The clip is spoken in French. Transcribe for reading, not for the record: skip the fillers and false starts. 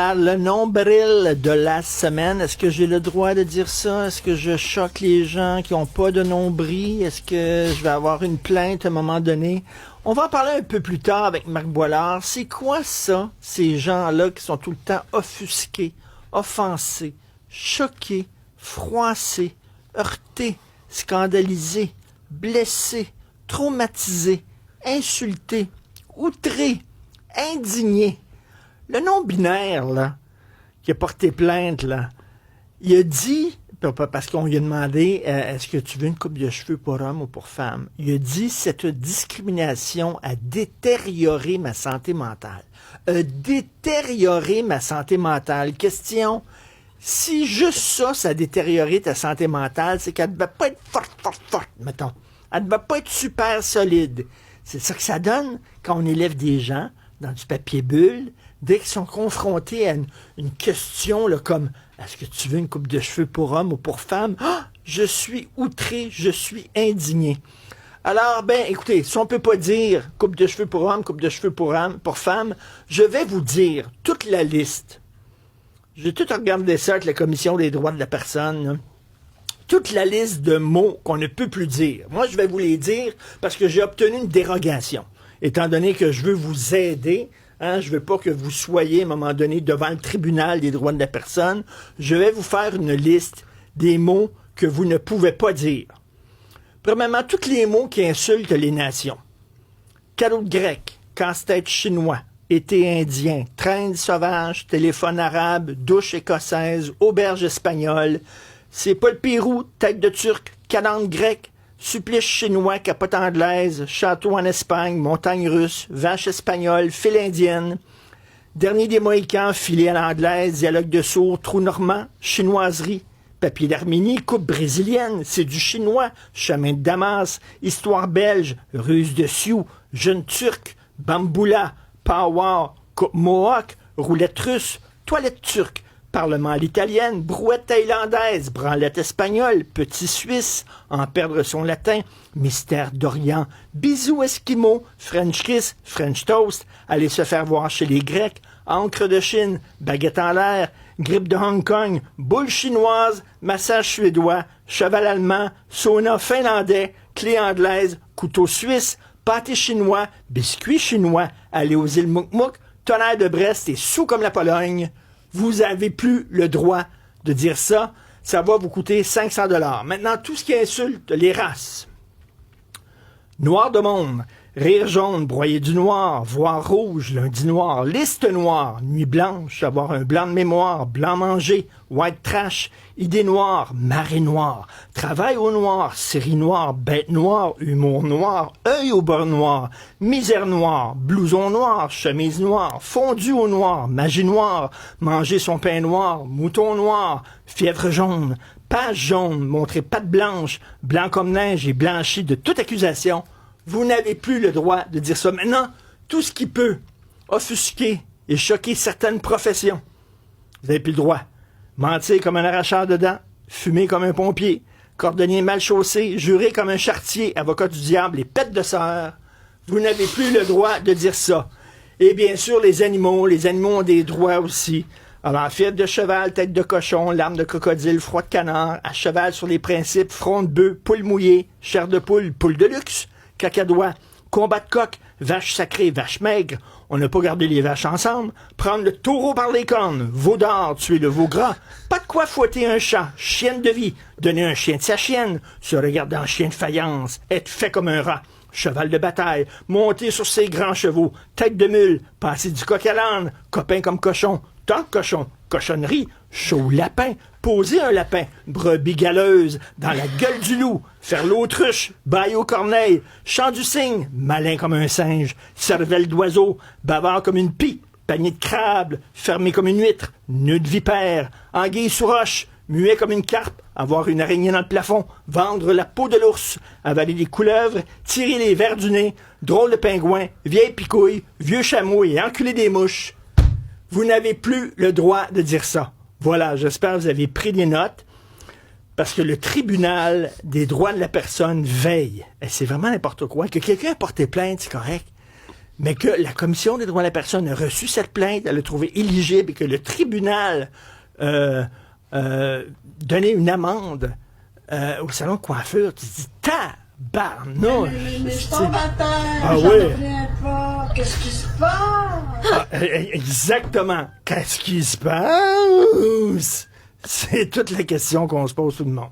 Le nombril de la semaine, est-ce que j'ai le droit de dire ça? Est-ce que je choque les gens qui n'ont pas de nombril? Est-ce que je vais avoir une plainte à un moment donné? On va en parler un peu plus tard avec Marc Boilard. C'est quoi ça, ces gens-là qui sont tout le temps offusqués, offensés, choqués, froissés, heurtés, scandalisés, blessés, traumatisés, insultés, outrés, indignés? Le non-binaire, là, qui a porté plainte, là, il a dit, parce qu'on lui a demandé, est-ce que tu veux une coupe de cheveux pour homme ou pour femme? Il a dit, cette discrimination a détérioré ma santé mentale. A détérioré ma santé mentale. Question, si juste ça a détérioré ta santé mentale, c'est qu'elle ne devait pas être forte, mettons. Elle ne devait pas être super solide. C'est ça que ça donne quand on élève des gens dans du papier bulle, dès qu'ils sont confrontés à une question là, comme « Est-ce que tu veux une coupe de cheveux pour homme ou pour femme? » Je suis outré, je suis indigné. Alors, écoutez, si on ne peut pas dire coupe de cheveux pour homme, coupe de cheveux pour femme, je vais vous dire toute la liste. J'ai tout regardé ça avec la Commission des droits de la personne, là. Toute la liste de mots qu'on ne peut plus dire. Moi, je vais vous les dire parce que j'ai obtenu une dérogation. Étant donné que je veux vous aider, je ne veux pas que vous soyez, à un moment donné, devant le tribunal des droits de la personne. Je vais vous faire une liste des mots que vous ne pouvez pas dire. Premièrement, tous les mots qui insultent les nations. Carotte grecque, casse-tête chinois, été indien, traîne sauvage, téléphone arabe, douche écossaise, auberge espagnole, c'est pas le Pérou, tête de turc, cadence grecque, supplice chinois, capote anglaise, château en Espagne, montagne russe, vache espagnole, file indienne, dernier des Mohicans, filet à l'anglaise, dialogue de sourds, trou normand, chinoiserie, papier d'Arménie, coupe brésilienne, c'est du chinois, chemin de Damas, histoire belge, ruse de Sioux, jeune turc, bamboula, power, coupe mohawk, roulette russe, toilette turque, parlement à l'italienne, brouette thaïlandaise, branlette espagnole, petit suisse, en perdre son latin, mystère d'Orient, bisous esquimaux, French kiss, French toast, aller se faire voir chez les Grecs, encre de Chine, baguette en l'air, grippe de Hong Kong, boule chinoise, massage suédois, cheval allemand, sauna finlandais, clé anglaise, couteau suisse, pâté chinois, biscuit chinois, aller aux îles Mouk-Mouk, tonnerre de Brest et sous comme la Pologne. Vous n'avez plus le droit de dire ça. Ça va vous coûter 500 $. Maintenant, tout ce qui insulte les races. Noir de monde, rire jaune, broyer du noir, voir rouge, lundi noir, liste noire, nuit blanche, avoir un blanc de mémoire, blanc manger, white trash, idée noire, marée noire, travail au noir, série noire, bête noire, humour noir, œil au beurre noir, misère noire, blouson noir, chemise noire, fondu au noir, magie noire, manger son pain noir, mouton noir, fièvre jaune, page jaune, montrer patte blanche, blanc comme neige et blanchi de toute accusation. Vous n'avez plus le droit de dire ça. Maintenant, tout ce qui peut offusquer et choquer certaines professions, vous n'avez plus le droit. Mentir comme un arracheur de dents, fumer comme un pompier, cordonnier mal chaussé, jurer comme un charretier, avocat du diable et pète de sœur. Vous n'avez plus le droit de dire ça. Et bien sûr, les animaux ont des droits aussi. Alors, fièvre de cheval, tête de cochon, larme de crocodile, froid de canard, à cheval sur les principes, front de bœuf, poule mouillée, chair de poule, poule de luxe, cacadois, combat de coq, vache sacrée, vache maigre, on n'a pas gardé les vaches ensemble, prendre le taureau par les cornes, veau d'or, tuer le veau gras, pas de quoi fouetter un chat, chienne de vie, donner un chien de sa chienne, se regarder en chien de faïence, être fait comme un rat, cheval de bataille, monter sur ses grands chevaux, tête de mule, passer du coq à l'âne, copain comme cochon, tant cochon, cochonnerie, chaud lapin, poser un lapin, brebis galeuse, dans la gueule du loup, faire l'autruche, baille aux corneilles, chant du cygne, malin comme un singe, cervelle d'oiseau, bavard comme une pie, panier de crabe, fermé comme une huître, nœud de vipère, anguille sous roche, muet comme une carpe, avoir une araignée dans le plafond, vendre la peau de l'ours, avaler des couleuvres, tirer les vers du nez, drôle de pingouin, vieille picouille, vieux chameau et enculer des mouches. Vous n'avez plus le droit de dire ça. Voilà, j'espère que vous avez pris des notes, parce que le tribunal des droits de la personne veille. Et c'est vraiment n'importe quoi. Que quelqu'un ait porté plainte, c'est correct. mais que la Commission des droits de la personne a reçu cette plainte, elle l'a trouvée éligible et que le tribunal donnait une amende au salon de coiffure, tu te dis, tabarnouche! Mais je tombe à terre, Ah j'en oui. reviens pas. Qu'est-ce qui se passe? Exactement. Qu'est-ce qui se passe? C'est toute la question qu'on se pose tout le monde.